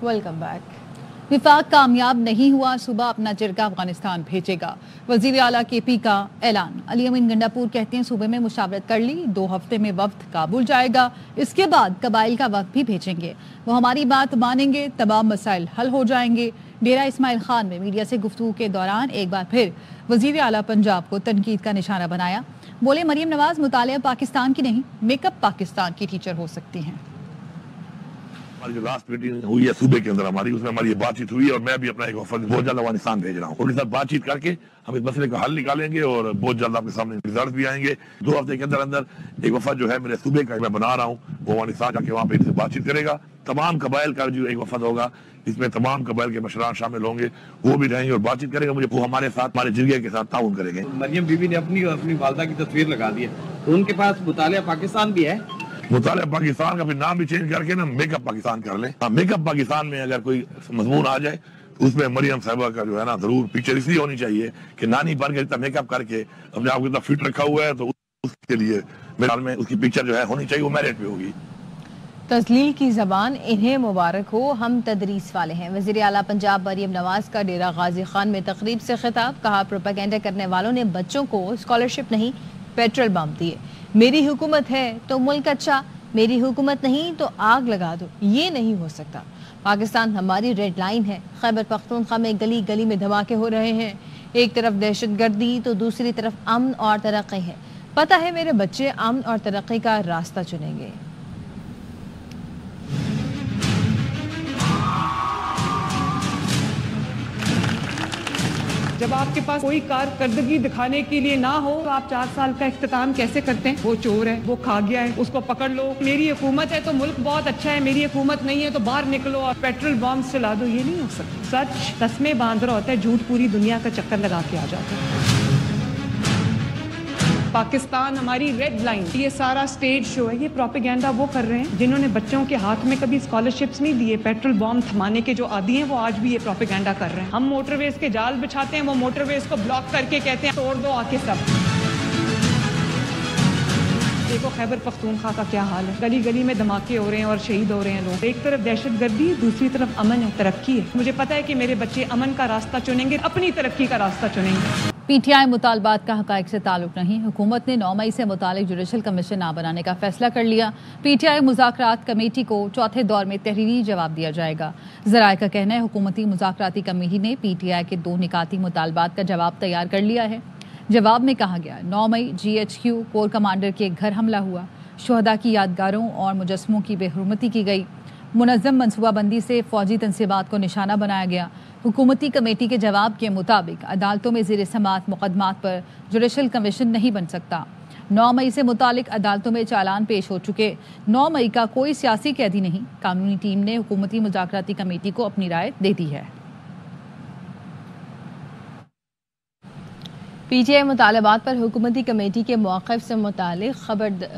Welcome back. وفاق کامیاب نہیں ہوا، صبح اپنا جرگہ افغانستان بھیجے گا، وزیر اعلیٰ کے پی کا اعلان۔ علی امین گنڈاپور کہتے ہیں صوبے میں مشاورت کر لی، 2 ہفتے میں وفد کابل جائے گا، اس کے بعد قبائل کا وفد بھی بھیجیں گے، وہ ہماری بات مانیں گے، تمام مسائل حل ہو جائیں گے۔ ڈیرہ اسماعیل خان میں میڈیا سے گفتگو کے دوران ایک بار پھر وزیر اعلیٰ پنجاب کو تنقید کا نشانہ بنایا، بولے مریم نواز مطالعہ پاکستان کی نہیں، میک اپ پاکستان کی ٹیچر ہو سکتی ہیں۔ ہماری جو لاسٹ میٹنگ ہوئی ہے صوبے کے اندر ہماری، اس میں ہماری یہ بات چیت ہوئی ہے اور میں بھی اپنا ایک وفد بہت جلد افغانستان بھیج رہا ہوں، ان کے ساتھ بات چیت کر کے ہم اس مسئلے کا حل نکالیں گے اور بہت جلد آپ کے سامنے ریزلٹ بھی آئیں گے۔ 2 ہفتے کے اندر اندر ایک وفد جو ہے میرے صوبے کا میں بنا رہا ہوں، وہ افغانستان جا کے وہاں پہ ان سے بات چیت کرے گا۔ تمام قبائل کا جو ایک وفد ہوگا، اس میں تمام قبائل کے مشران شامل ہوں گے، وہ بھی رہیں گے اور بات چیت کریں گے، مجھے وہ ہمارے ساتھ ہمارے جرگے کے ساتھ تعاون کریں گے۔ مریم بی بی نے اپنی والدہ کی تصویر لگا دی ہے، تو ان کے پاس مطالعہ پاکستان بھی ہے۔ مطالعہ پاکستان کا پھر نام بھی چینج کر کے نا میک اپ پاکستان کر لیں۔ میک اپ پاکستان میں اگر کوئی مضمون آ جائے تو اس میں مریم صاحبہ کا جو ہے نا ضرور پکچر اس لیے ہونی چاہیے کہ نانی پر کے میک اپ کر کے اپنے آپ کو اتنا فٹ رکھا ہوا ہے، تو اس کے لیے میرے خیال میں اس کی پکچر جو ہے ہونی چاہیے، وہ میرٹ پہ ہوگی۔ تذلیل کی زبان انہیں مبارک ہو، ہم تدریس والے ہیں۔ وزیر اعلیٰ پنجاب مریم نواز کا ڈیرہ غازی خان میں تقریب سے خطاب، کہا پروپیگنڈا کرنے والوں نے بچوں کو اسکالرشپ نہیں پیٹرول بم دیے، میری حکومت ہے تو ملک اچھا، میری حکومت نہیں تو آگ لگا دو، یہ نہیں ہو سکتا، پاکستان ہماری ریڈ لائن ہے۔ خیبر پختونخوا میں گلی گلی میں دھماکے ہو رہے ہیں، ایک طرف دہشت گردی تو دوسری طرف امن اور ترقی ہے، پتہ ہے میرے بچے امن اور ترقی کا راستہ چنیں گے۔ جب آپ کے پاس کوئی کارکردگی دکھانے کے لیے نہ ہو تو آپ 4 سال کا اختتام کیسے کرتے ہیں؟ وہ چور ہے، وہ کھا گیا ہے، اس کو پکڑ لو، میری حکومت ہے تو ملک بہت اچھا ہے، میری حکومت نہیں ہے تو باہر نکلو اور پیٹرول بم چلا دو، یہ نہیں ہو سکتا۔ سچ تسمے باندھ رہا ہوتا ہے، جھوٹ پوری دنیا کا چکر لگا کے آ جاتا ہے۔ پاکستان ہماری ریڈ لائن، یہ سارا سٹیج شو ہے، یہ پروپیگنڈا وہ کر رہے ہیں جنہوں نے بچوں کے ہاتھ میں کبھی اسکالرشپس نہیں دیے، پیٹرول بم تھمانے کے جو عادی ہیں وہ آج بھی یہ پروپیگنڈا کر رہے ہیں۔ ہم موٹر ویز کے جال بچھاتے ہیں، وہ موٹر ویز کو بلاک کر کے کہتے ہیں توڑ دو آ کے سب۔ دیکھو خیبر پختونخوا کا کیا حال ہے، گلی گلی میں دھماکے ہو رہے ہیں اور شہید ہو رہے ہیں لوگ، ایک طرف دہشت گردی، دوسری طرف امن ہے، ترقی ہے۔ مجھے پتا ہے کہ میرے بچے امن کا راستہ چنیں گے، اپنی ترقی کا راستہ چنیں گے۔ پی ٹی آئی مطالبات کا حقائق سے تعلق نہیں، حکومت نے 9 مئی سے متعلق جوڈیشل کمیشن نہ بنانے کا فیصلہ کر لیا، پی ٹی آئی مذاکرات کمیٹی کو چوتھے دور میں تحریری جواب دیا جائے گا۔ ذرائع کا کہنا ہے حکومتی مذاکراتی کمیٹی نے پی ٹی آئی کے 2 نکاتی مطالبات کا جواب تیار کر لیا ہے۔ جواب میں کہا گیا 9 مئی G H Q corps commander کے گھر حملہ ہوا، شہداء کی یادگاروں اور مجسموں کی بے حرمتی کی گئی، منظم منصوبہ بندی سے فوجی تنصیبات کو نشانہ بنایا گیا۔ حکومتی کمیٹی کے جواب کے مطابق عدالتوں میں زیر سماعت مقدمات پر جوڈیشل کمیشن نہیں بن سکتا۔ 9 مئی سے متعلق عدالتوں میں چالان پیش ہو چکے، 9 مئی کا کوئی سیاسی قیدی نہیں، قانونی ٹیم نے حکومتی مذاکراتی کمیٹی کو اپنی رائے دے دی ہے۔ پی ٹی آئی مطالبات پر حکومتی کمیٹی کے موقف سے متعلق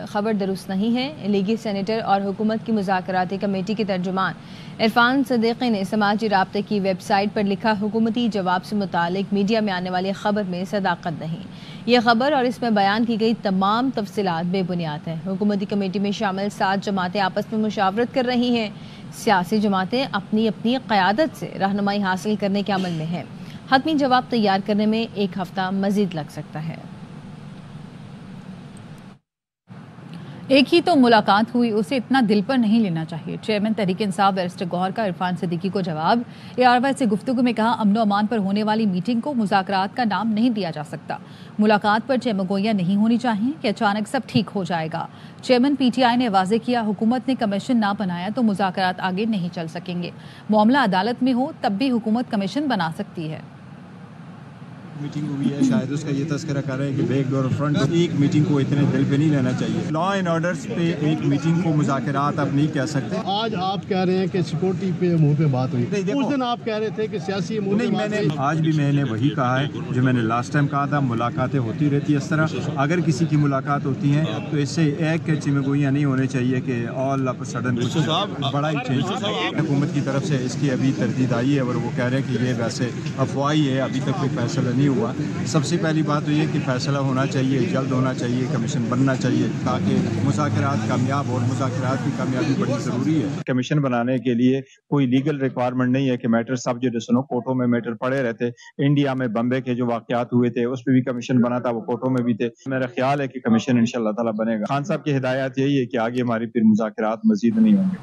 خبر درست نہیں ہے۔ لیگی سینیٹر اور حکومت کی مذاکراتی کمیٹی کے ترجمان عرفان صدیقی نے سماجی رابطے کی ویب سائٹ پر لکھا، حکومتی جواب سے متعلق میڈیا میں آنے والی خبر میں صداقت نہیں، یہ خبر اور اس میں بیان کی گئی تمام تفصیلات بے بنیاد ہیں۔ حکومتی کمیٹی میں شامل 7 جماعتیں آپس میں مشاورت کر رہی ہیں، سیاسی جماعتیں اپنی اپنی قیادت سے رہنمائی حاصل کرنے کے عمل میں ہیں، حتمی جواب تیار کرنے میں 1 ہفتہ مزید لگ سکتا ہے۔ ایک ہی تو ملاقات ہوئی، اسے اتنا دل پر نہیں لینا چاہیے، چیئرمین تحریک انصاف بیرسٹر گوہر کا عرفان صدیقی کو جواب۔ ARY سے گفتگو میں کہا امن و امان پر ہونے والی میٹنگ کو مذاکرات کا نام نہیں دیا جا سکتا، ملاقات پر چیمگوئیاں نہیں ہونی چاہیے کہ اچانک سب ٹھیک ہو جائے گا۔ چیئرمین PTI نے واضح کیا حکومت نے کمیشن نہ بنایا تو مذاکرات آگے نہیں چل سکیں گے، معاملہ عدالت میں ہو تب بھی حکومت کمیشن بنا سکتی ہے۔ میٹنگ ہوئی ہے، شاید اس کا یہ تذکرہ کر رہے ہیں کہ بیک ڈور فرنٹ ایک میٹنگ کو اتنے دل پہ نہیں لینا چاہیے، لا اینڈ آرڈرز پہ ایک میٹنگ کو مذاکرات آپ نہیں کہہ سکتے۔ آج آپ کہہ رہے ہیں کہ سیکورٹی پہ منہ پہ بات ہوئی، اس دن آپ کہہ رہے تھے کہ سیاسی منہ پہ بات ہوئی۔ آج بھی میں نے وہی کہا ہے جو میں نے لاسٹ ٹائم کہا تھا، ملاقاتیں ہوتی رہتی اس طرح، اگر کسی کی ملاقات ہوتی ہیں تو اس سے ایک چیمگوئیاں نہیں ہونے چاہیے کہ آل آف سڈن بڑا ہی چینج۔ حکومت کی طرف سے اس کی ابھی تردید آئی ہے اور وہ کہہ رہے ہیں کہ یہ ویسے افواہی ہے، ابھی تک کوئی فیصلہ نہیں ہوا. سب سے پہلی بات تو یہ کہ فیصلہ ہونا چاہیے, جلد ہونا چاہیے, کمیشن بننا چاہیے تاکہ مذاکرات کامیاب ہو, اور مذاکرات کی کامیابی بڑی ضروری ہے. کمیشن بنانے کے لیے کوئی لیگل ریکوائرمنٹ نہیں ہے کہ میٹر سب جوڈیس ہو, کورٹوں میں میٹر پڑے رہتے. انڈیا میں بمبے کے جو واقعات ہوئے تھے اس پہ بھی کمیشن بنا تھا, وہ کورٹوں میں بھی تھے. میرا خیال ہے کہ کمیشن انشاءاللہ تعالی بنے گا. خان صاحب کی ہدایت یہی ہے کہ آگے ہماری پھر مذاکرات مزید نہیں ہوں گے.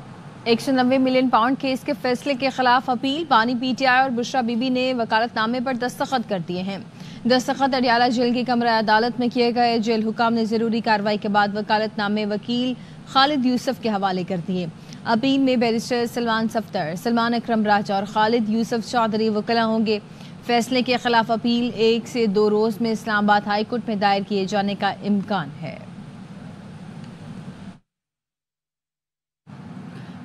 190 ملین پاؤنڈ کیس کے فیصلے کے خلاف اپیل. بانی پی ٹی آئی اور بشرا بی بی نے وکالت نامے پر دستخط کر دیے ہیں. دستخط اڈیالہ جیل کی کمرہ عدالت میں کیے گئے. جیل حکام نے ضروری کارروائی کے بعد وکالت نامے وکیل خالد یوسف کے حوالے کر دیے. اپیل میں بیرسٹر سلمان صفدر, سلمان اکرم راجہ اور خالد یوسف چودھری وکلا ہوں گے. فیصلے کے خلاف اپیل 1 سے 2 روز میں اسلام آباد ہائی کورٹ میں دائر کیے جانے کا امکان ہے.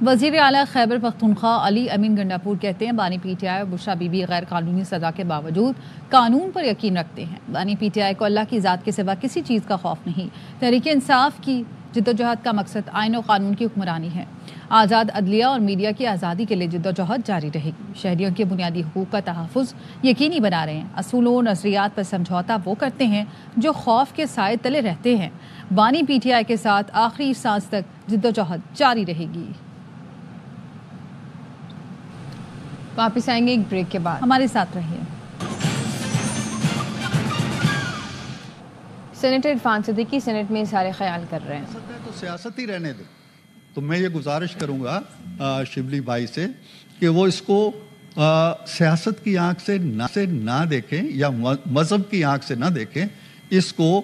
وزیر اعلیٰ خیبر پختونخوا علی امین گنڈاپور کہتے ہیں بانی پی ٹی آئی اور بشرا بی بی غیر قانونی سزا کے باوجود قانون پر یقین رکھتے ہیں. بانی پی ٹی آئی کو اللہ کی ذات کے سوا کسی چیز کا خوف نہیں. تحریک انصاف کی جدوجہد کا مقصد آئین و قانون کی حکمرانی ہے. آزاد عدلیہ اور میڈیا کی آزادی کے لیے جدوجہد جاری رہے گی. شہریوں کے بنیادی حقوق کا تحفظ یقینی بنا رہے ہیں. اصولوں اور نظریات پر سمجھوتا وہ کرتے ہیں جو خوف کے سائے تلے رہتے ہیں. بانی پی ٹی آئی کے ساتھ آخری سانس تک جدوجہد جاری رہے گی. واپس آئیں گے ایک بریک کے بعد, ہمارے ساتھ رہیے. سینیٹر عرفان صدیقی سینٹ میں اظہار خیال کر رہے ہیں. تو سیاست ہی رہنے دیں. تو میں یہ گزارش کروں گا شبلی بھائی سے کہ وہ اس کو سیاست کی آنکھ سے نہ دیکھیں یا مذہب کی آنکھ سے نہ دیکھیں. اس کو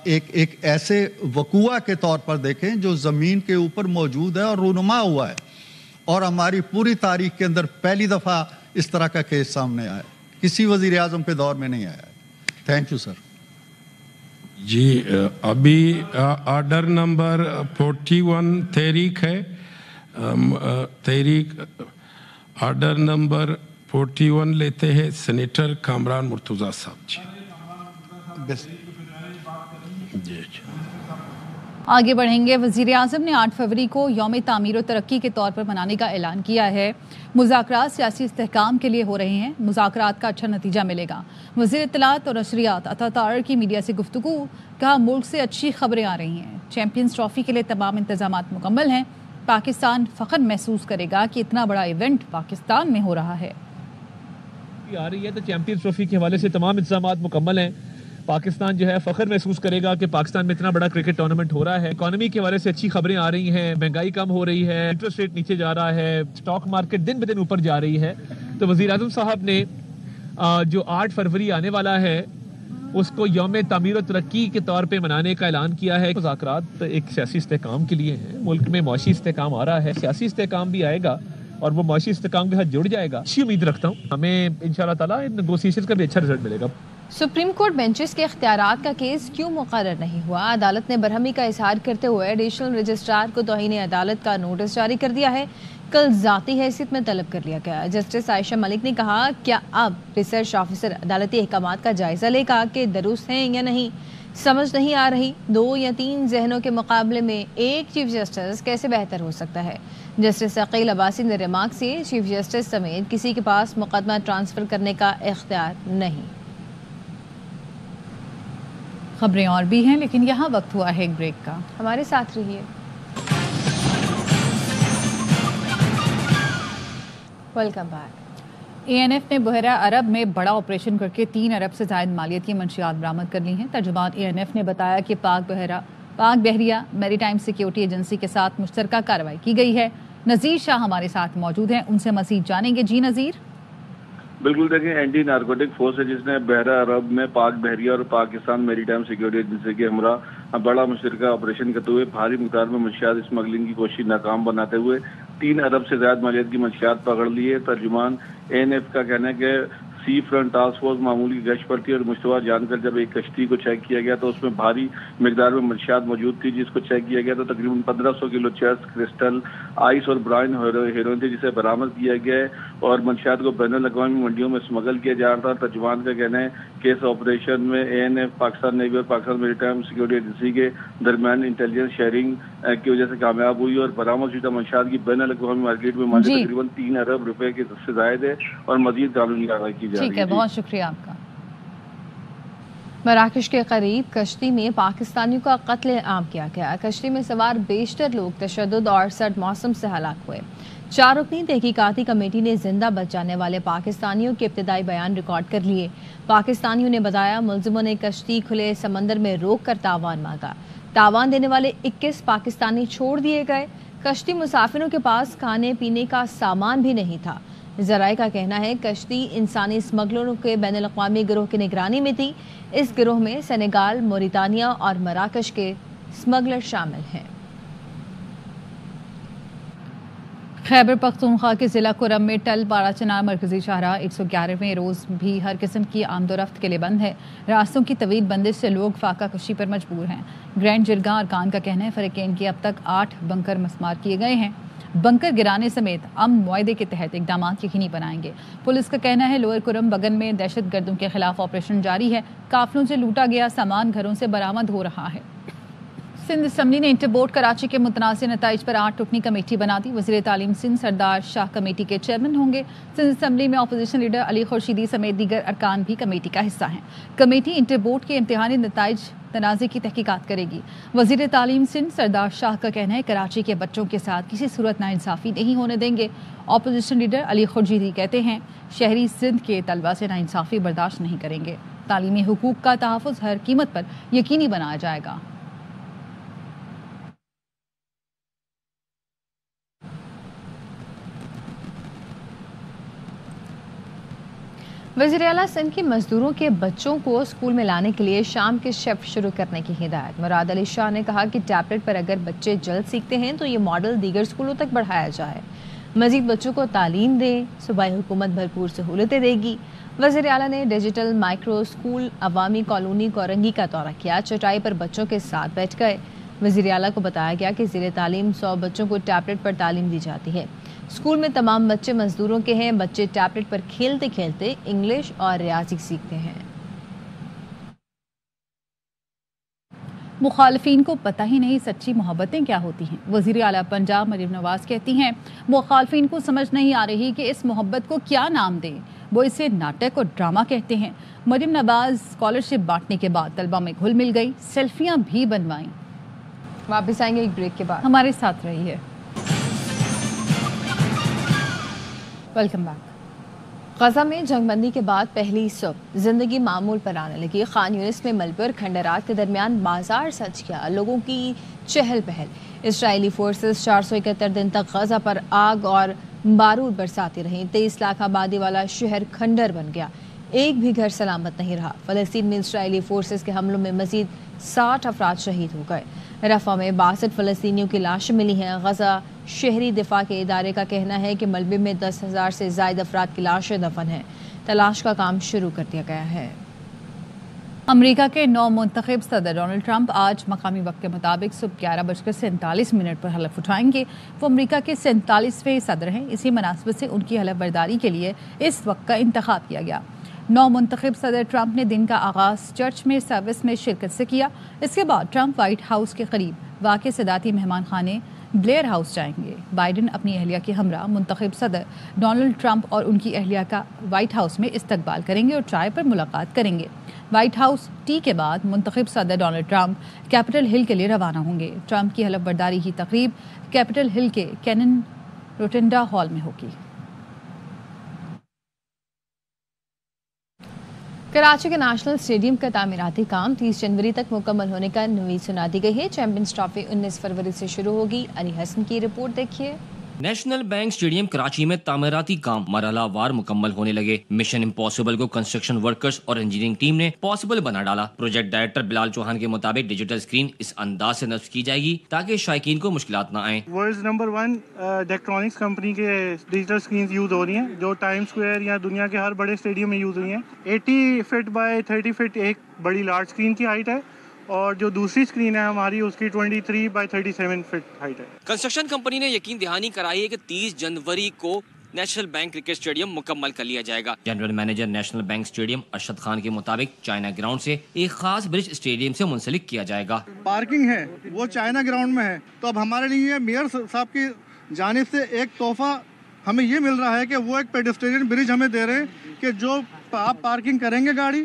ایک ایسے وقوع کے طور پر دیکھیں جو زمین کے اوپر موجود ہے اور رونما ہوا ہے, اور ہماری پوری تاریخ کے اندر پہلی دفعہ اس طرح کا کیس سامنے آیا. کسی وزیر اعظم کے دور میں نہیں آیا. Thank you sir. جی ابھی آرڈر نمبر 41 تحریک ہے. تحریک آرڈر نمبر 41 لیتے ہیں سینیٹر کامران مرتضیٰ صاحب. جی آگے بڑھیں گے. وزیر اعظم نے 8 فروری کو یوم تعمیر و ترقی کے طور پر منانے کا اعلان کیا ہے. مذاکرات سیاسی استحکام کے لیے ہو رہے ہیں. مذاکرات کا اچھا نتیجہ ملے گا. وزیر اطلاعات اور نشریات عطا طاہر کی میڈیا سے گفتگو. کہا ملک سے اچھی خبریں آ رہی ہیں. چیمپئنز ٹرافی کے لیے تمام انتظامات مکمل ہیں. پاکستان فخر محسوس کرے گا کہ اتنا بڑا ایونٹ پاکستان میں ہو رہا ہے. آ رہی ہے تو چیمپئنز ٹرافی کے حوالے سے تمام انتظامات مکمل ہیں. پاکستان جو ہے فخر محسوس کرے گا کہ پاکستان میں اتنا بڑا کرکٹ ٹورنامنٹ ہو رہا ہے. اکانومی کے حوالے سے اچھی خبریں آ رہی ہیں. مہنگائی کم ہو رہی ہے, انٹرسٹ ریٹ نیچے جا رہا ہے, اسٹاک مارکیٹ دن بدن اوپر جا رہی ہے. تو وزیر اعظم صاحب نے جو 8 فروری آنے والا ہے اس کو یوم تعمیر و ترقی کے طور پہ منانے کا اعلان کیا ہے. مذاکرات ایک سیاسی استحکام کے لیے ہیں. ملک میں معاشی استحکام آ رہا ہے, سیاسی استحکام بھی آئے گا اور وہ معاشی استحکام کے ساتھ جڑ جائے گا. اچھی امید رکھتا ہوں ہمیں انشاءاللہ تعالیٰ نیگوسیشن کا بھی اچھا رزلٹ ملے گا. سپریم کورٹ بینچز کے اختیارات کا کیس کیوں مقرر نہیں ہوا؟ عدالت نے برہمی کا اظہار کرتے ہوئے ایڈیشنل رجسٹرار کو توہین عدالت کا نوٹس جاری کر دیا ہے. کل ذاتی حیثیت میں طلب کر لیا گیا. جسٹس عائشہ ملک نے کہا کیا اب ریسرچ آفیسر عدالتی احکامات کا جائزہ لے گا کہ درست ہیں یا نہیں؟ سمجھ نہیں آ رہی 2 یا 3 ذہنوں کے مقابلے میں ایک چیف جسٹس کیسے بہتر ہو سکتا ہے؟ جسٹس عقیل عباسی نے ریمارک سے چیف جسٹس سمیت کسی کے پاس مقدمہ ٹرانسفر کرنے کا اختیار نہیں. خبریں اور بھی ہیں لیکن یہاں وقت ہوا ہے ایک بریک کا. ہمارے ساتھ رہیے. Welcome back. A N F نے بحیرہ عرب میں بڑا آپریشن کر کے 3 ارب سے زائد مالیت کی منشیات برآمد کر لی ہیں. ترجمان اے این ایف نے بتایا کہ پاک بحریہ میری ٹائم سیکیورٹی ایجنسی کے ساتھ مشترکہ کارروائی کی گئی ہے. نذیر شاہ ہمارے ساتھ موجود ہیں, ان سے مزید جانیں گے. جی نذیر. بالکل دیکھیں, اینٹی نارکوٹک فورس ہے جس نے بحیرہ عرب میں پاک بحریہ اور پاکستان میری ٹائم سیکیورٹی ایجنسی کے ہمراہ بڑا مشترکہ آپریشن کرتے ہوئے بھاری مقدار میں منشیات اسمگلنگ کی کوشش ناکام بناتے ہوئے 3 ارب سے زائد مالیت کی منشیات پکڑ لی ہے. ترجمان اے این ایف کا کہنا ہے کہ سی فرنٹ ٹاسک فورس معمولی گشت پر تھی اور مشتبہ جان کر جب ایک کشتی کو چیک کیا گیا تو اس میں بھاری مقدار میں منشیات موجود تھی. جس کو چیک کیا گیا تو تقریباً 1500 کلو چیس, کرسٹل, آئس اور برائن ہیروئن تھی جسے برآمد کیا گیا ہے اور منشیات کو بین الاقوامی منڈیوں میں اسمگل کیا جا رہا تھا. ترجمان کا کہنا ہے کہ اس آپریشن میں اے این ایف, پاکستان نیوی اور پاکستان میری ٹائم سیکورٹی ایجنسی کے درمیان انٹیلیجنس شیئرنگ کی وجہ سے کامیاب ہوئی اور برآمد شدہ منشیات کی بین الاقوامی مارکیٹ میں مالیت تقریباً 3 ارب روپے کے سے زائد ہے اور مزید قانونی کارروائی کی جا رہی ہے. ٹھیک ہے, بہت شکریہ آپ کا. مراکش کے قریب کشتی میں پاکستانیوں کا قتل عام کیا گیا. کشتی میں سوار بیشتر لوگ تشدد اور سرد موسم سے ہلاک ہوئے. 4 رکنی تحقیقاتی کمیٹی نے زندہ بچ جانے والے پاکستانیوں کے ابتدائی بیان ریکارڈ کر لیے. پاکستانیوں نے بتایا ملزموں نے کشتی کھلے سمندر میں روک کر تاوان مانگا. تاوان دینے والے 21 پاکستانی چھوڑ دیے گئے. کشتی مسافروں کے پاس کھانے پینے کا سامان بھی نہیں تھا. ذرائع کا کہنا ہے کشتی انسانی اسمگلروں کے بین الاقوامی گروہ کی نگرانی میں تھی. اس گروہ میں سینیگال، موریٹانیہ اور مراکش کے اسمگلر شامل ہیں. خیبر پختونخوا کے ضلع کرم میں ٹل پارا چنار مرکزی شاہراہ 111ویں روز بھی ہر قسم کی آمد و رفت کے لیے بند ہے. راستوں کی طویل بندش سے لوگ فاقہ کشی پر مجبور ہیں. گرینڈ جرگاں ارکان کا کہنا ہے فریقین کے اب تک 8 بنکر مسمار کیے گئے ہیں. بنکر گرانے سمیت امن معاہدے کے تحت اقدامات یقینی بنائیں گے. پولیس کا کہنا ہے لوئر کرم بگن میں دہشت گردوں کے خلاف آپریشن جاری ہے. قافلوں سے لوٹا گیا سامان گھروں سے برآمد ہو رہا ہے. سندھ اسمبلی نے انٹر بورڈ کراچی کے متنازع نتائج پر 8 رکنی کمیٹی بنا دی. وزیر تعلیم سندھ سردار شاہ کمیٹی کے چیئرمین ہوں گے. سندھ اسمبلی میں اپوزیشن لیڈر علی خورشیدی سمیت دیگر ارکان بھی کمیٹی کا حصہ ہیں. کمیٹی انٹر بورڈ کے امتحانی نتائج تنازع کی تحقیقات کرے گی. وزیر تعلیم سندھ سردار شاہ کا کہنا ہے کراچی کے بچوں کے ساتھ کسی صورت ناانصافی نہیں ہونے دیں گے. اپوزیشن لیڈر علی خورشیدی کہتے ہیں شہری سندھ کے طلبہ سے ناانصافی برداشت نہیں کریں گے. تعلیمی حقوق کا تحفظ ہر قیمت پر یقینی بنایا جائے گا. وزیر اعلیٰ سندھ کی مزدوروں کے بچوں کو اسکول میں لانے کے لیے شام کے شفٹ شروع کرنے کی ہدایت. مراد علی شاہ نے کہا کہ ٹیبلٹ پر اگر بچے جلد سیکھتے ہیں تو یہ ماڈل دیگر اسکولوں تک بڑھایا جائے. مزید بچوں کو تعلیم دیں. صوبائی حکومت بھرپور سہولتیں دے گی. وزیر اعلیٰ نے ڈیجیٹل مائکرو اسکول عوامی کالونی کورنگی کا دورہ کیا. چٹائی پر بچوں کے ساتھ بیٹھ گئے. وزیر اعلیٰ کو بتایا گیا کہ زیر تعلیم 100 بچوں کو ٹیبلٹ پر تعلیم دی جاتی ہے. اسکول میں تمام بچے مزدوروں کے ہیں. بچے ٹیبلٹ پر کھیلتے کھیلتے انگلش اور ریاضی سیکھتے ہیں. مخالفین کو پتہ ہی نہیں سچی محبتیں کیا ہوتی ہیں. وزیر اعلیٰ پنجاب مریم نواز کہتی ہیں مخالفین کو سمجھ نہیں آ رہی کہ اس محبت کو کیا نام دیں. وہ اسے ناٹک اور ڈرامہ کہتے ہیں. مریم نواز اسکالرشپ بانٹنے کے بعد طلبہ میں گھل مل گئی. سیلفیاں بھی بنوائیں. واپس آئیں گے ایک بریک کے بعد. ہمارے ساتھ رہی ہے. Welcome back. غزہ میں جنگ بندی کے بعد پہلی صبح زندگی معمول پر آنے لگی. خان یونس میں ملبے اور کھنڈرات کے درمیان بازار سج گیا. لوگوں کی چہل پہل. اسرائیلی فورسز 471 دن تک غزہ پر آگ اور بارود برساتی رہیں. 23 لاکھ آبادی والا شہر کھنڈر بن گیا. ایک بھی گھر سلامت نہیں رہا. فلسطین میں اسرائیلی فورسز کے حملوں میں مزید 60 افراد شہید ہو گئے. رفح میں 62 فلسطینیوں کی لاشیں ملی ہیں. غزہ شہری دفاع کے ادارے کا کہنا ہے کہ ملبے میں 10,000 سے زائد افراد کی لاشیں دفن ہیں. تلاش کا کام شروع کر دیا گیا ہے. امریکہ کے نو منتخب صدر ڈونلڈ ٹرمپ آج مقامی وقت کے مطابق صبح 11:47 پر حلف اٹھائیں گے. وہ امریکہ کے 47ویں صدر ہیں. اسی مناسبت سے ان کی حلف برداری کے لیے اس وقت کا انتخاب کیا گیا. نو منتخب صدر ٹرمپ نے دن کا آغاز چرچ میں سروس میں شرکت سے کیا. اس کے بعد ٹرمپ وائٹ ہاؤس کے قریب واقع صدارتی مہمان خانے بلیئر ہاؤس جائیں گے. بائیڈن اپنی اہلیہ کے ہمراہ منتخب صدر ڈونلڈ ٹرمپ اور ان کی اہلیہ کا وائٹ ہاؤس میں استقبال کریں گے اور چائے پر ملاقات کریں گے. وائٹ ہاؤس ٹی کے بعد منتخب صدر ڈونلڈ ٹرمپ کیپٹل ہل کے لیے روانہ ہوں گے. ٹرمپ کی حلف برداری کی تقریب کیپٹل ہل کے کینن روٹنڈا ہال میں ہوگی. کراچی کے نیشنل اسٹیڈیم کا تعمیراتی کام 30 جنوری تک مکمل ہونے کا نوید سنا دی گئی ہے. چیمپئنز ٹرافی 19 فروری سے شروع ہوگی. علی حسن کی رپورٹ دیکھیے. نیشنل بینک اسٹیڈیم کراچی میں تعمیراتی کام مرحلہ وار مکمل ہونے لگے. مشن امپاسبل کو کنسٹرکشن ورکرز اور انجینئرنگ ٹیم نے پاسبل بنا ڈالا. پروجیکٹ ڈائریکٹر بلال چوہان کے مطابق ڈیجیٹل اسکرین اس انداز سے نصب کی جائے گی تاکہ شائقین کو مشکلات نہ آئیں. ورلڈ نمبر 1 ڈیکٹرونکس کمپنی کے ڈیجیٹل اسکرینز یوز ہو رہی ہیں جو ٹائم اسکوائر یا دنیا کے ہر بڑے اسٹیڈیم میں یوز ہوئی ہیں. 80 فٹ بائی 30 فٹ ایک بڑی لارج اسکرین کی ہائٹ ہے اور جو دوسری اسکرین ہے ہماری اس کی 23 بائی 37 فٹ ہائٹ ہے. کنسٹرکشن کمپنی نے یقین دہانی کرائی ہے کہ 30 جنوری کو نیشنل بینک کرکٹ اسٹیڈیم مکمل کر لیا جائے گا. General manager national bank stadium Arshad Khan کے مطابق چائنا گراؤنڈ سے ایک خاص برج اسٹیڈیم سے منسلک کیا جائے گا. پارکنگ ہے وہ چائنا گراؤنڈ میں ہے تو اب ہمارے لیے میئر صاحب کی جانب سے ایک تحفہ ہمیں یہ مل رہا ہے کہ وہ ایک پیڈسٹرین برج ہمیں دے رہے ہیں کہ جو آپ پارکنگ کریں گے گاڑی